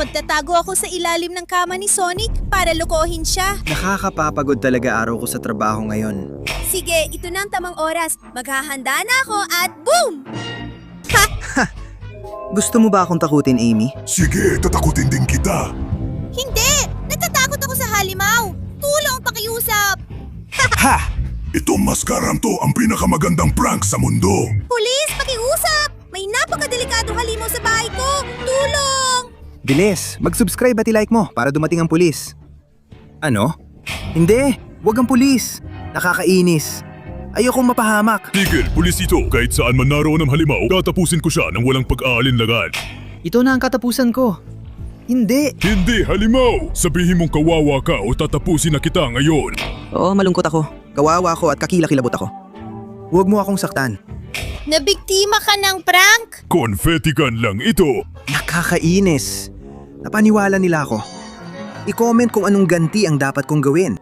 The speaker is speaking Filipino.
Magtatago ako sa ilalim ng kama ni Sonic para lokohin siya. Nakakapapagod talaga araw ko sa trabaho ngayon. Sige, ito na ang tamang oras. Maghahanda na ako at boom! Gusto mo ba akong takutin, Amy? Sige, tatakutin din kita. Hindi! Natatakot ako sa halimaw! Tulong, pakiusap! Ha! Itong maskarang to ang pinakamagandang prank sa mundo. Pulis, pakiusap! May napakadelikadong halimaw sa bahay ko! Tulong! Bilis, mag-subscribe at i-like mo para dumating ang pulis. Ano? Hindi, wag ang pulis. Nakakainis. Ayokong mapahamak. Tigil, pulis ito. Kahit saan man naroon ang halimaw, tatapusin ko siya ng walang pag-aalinlangan. Ito na ang katapusan ko. Hindi. Hindi halimaw! Sabihin mong kawawa ka o tatapusin na kita ngayon. Oo, malungkot ako. Kawawa ako at kakilakilabot ako. Huwag mo akong saktan. Nabiktima ka ng prank? Confetti gun lang ito. Nakakainis. Napaniwala nila ako. I-comment kung anong ganti ang dapat kong gawin.